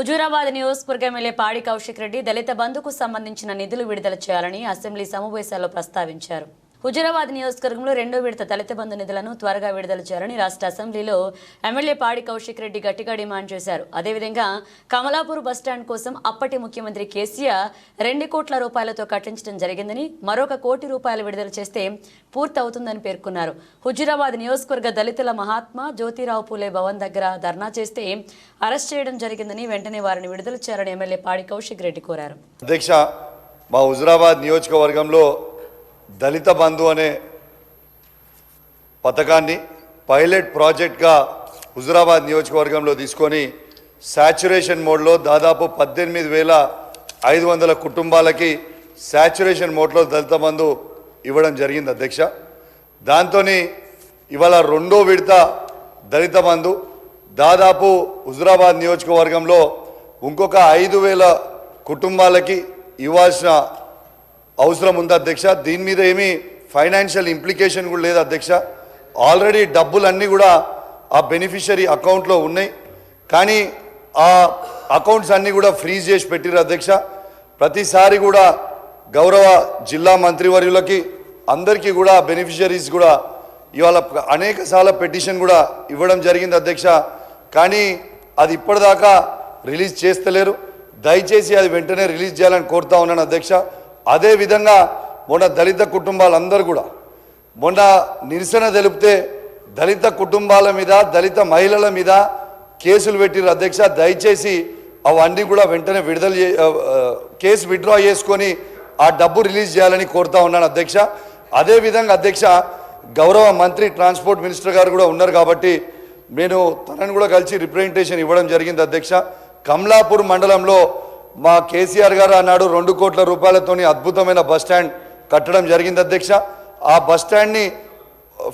హుజూరాబాద్ నియోజకవర్గ ఎమ్మెల్యే పాడి కౌశిక్ రెడ్డి దళిత బంధుకు సంబంధించిన నిధులు విడుదల చేయాలని అసెంబ్లీ సమావేశాల్లో ప్రస్తావించారు. హుజూరాబాద్ నియోజకవర్గంలో రెండో విడత దళిత బంధు నిధులను త్వరగా విడుదల చేయాలని రాష్ట్ర అసెంబ్లీలో ఎమ్మెల్యే పాడి కౌశిక్ రెడ్డి గట్టిగా డిమాండ్ చేశారు. అదేవిధంగా కమలాపూర్ బస్టాండ్ కోసం అప్పటి ముఖ్యమంత్రి కేసీఆర్ 2 కోట్ల రూపాయలతో కట్టించడం జరిగిందని, మరొక 1 కోటి రూపాయలు విడుదల చేస్తే పూర్తవుతుందని పేర్కొన్నారు. హుజూరాబాద్ నియోజకవర్గ దళితుల మహాత్మా జ్యోతిరావు పూలే భవన్ దగ్గర ధర్నా చేస్తే అరెస్ట్ చేయడం జరిగిందని, వెంటనే వారిని విడుదల చేయాలని ఎమ్మెల్యే పాడి కౌశిక్ రెడ్డి కోరారు. అధ్యక్ష, మా హుజూరాబాద్ నియోజకవర్గంలో దళిత బంధు అనే పథకాన్ని పైలట్ ప్రాజెక్ట్గా హుజూరాబాద్ నియోజకవర్గంలో తీసుకొని శాచ్యురేషన్ మోడ్లో దాదాపు 18,500 కుటుంబాలకి శాచ్యురేషన్ మోడ్లో దళిత బంధు ఇవ్వడం జరిగింది అధ్యక్ష. దాంతో ఇవాళ రెండో విడత దళిత బంధు దాదాపు హుజూరాబాద్ నియోజకవర్గంలో ఇంకొక 5,000 కుటుంబాలకి ఇవ్వాల్సిన అవసరం ఉంది అధ్యక్ష. దీని మీద ఏమీ ఫైనాన్షియల్ ఇంప్లికేషన్ కూడా లేదు అధ్యక్ష. ఆల్రెడీ డబ్బులన్నీ కూడా ఆ బెనిఫిషరీ అకౌంట్లో ఉన్నాయి, కానీ ఆ అకౌంట్స్ అన్నీ కూడా ఫ్రీజ్ చేసి పెట్టిరు అధ్యక్ష. ప్రతిసారి కూడా గౌరవ జిల్లా మంత్రివర్యులకి అందరికీ కూడా బెనిఫిషరీస్ కూడా ఇవాళ అనేక సార్లు పిటిషన్ కూడా ఇవ్వడం జరిగింది అధ్యక్ష. కానీ అది ఇప్పటిదాకా రిలీజ్ చేస్తలేరు. దయచేసి అది వెంటనే రిలీజ్ చేయాలని కోరుతా ఉన్నాను అధ్యక్ష. అదేవిధంగా మొన్న దళిత కుటుంబాలందరూ కూడా మొన్న నిరసన తెలిపితే దళిత కుటుంబాల మీద, దళిత మహిళల మీద కేసులు పెట్టిరు అధ్యక్ష. దయచేసి అవన్నీ కూడా వెంటనే కేసు విత్డ్రా చేసుకొని ఆ డబ్బు రిలీజ్ చేయాలని కోరుతా ఉన్నాను అధ్యక్ష. అదేవిధంగా అధ్యక్ష, గౌరవ మంత్రి ట్రాన్స్పోర్ట్ మినిస్టర్ గారు కూడా ఉన్నారు కాబట్టి నేను తనను కూడా కలిసి రిప్రజెంటేషన్ ఇవ్వడం జరిగింది అధ్యక్ష. కమలాపూర్ మండలంలో మా కేసీఆర్ గారు అన్నాడు 2 కోట్ల రూపాయలతోని అద్భుతమైన బస్టాండ్ కట్టడం జరిగింది అధ్యక్ష. ఆ బస్టాండ్ని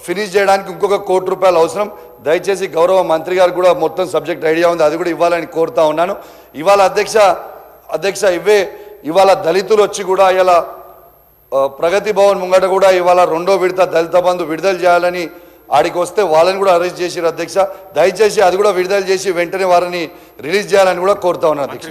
ఫినిష్ చేయడానికి ఇంకొక 1 కోటి రూపాయలు అవసరం. దయచేసి గౌరవ మంత్రి గారు కూడా మొత్తం సబ్జెక్ట్ ఐడియా ఉంది, అది కూడా ఇవ్వాలని కోరుతా ఉన్నాను. ఇవాళ అధ్యక్ష ఇవాళ దళితులు వచ్చి కూడా ఇలా ప్రగతి భవన్ ముంగట కూడా ఇవాళ రెండో విడత దళిత బంధు విడుదల చేయాలని ఆడికి వస్తే వాళ్ళని కూడా అరెస్ట్ చేసిరు అధ్యక్ష. దయచేసి అది కూడా విడుదల చేసి వెంటనే వారిని రిలీజ్ చేయాలని కూడా కోరుతా ఉన్నాను అధ్యక్ష.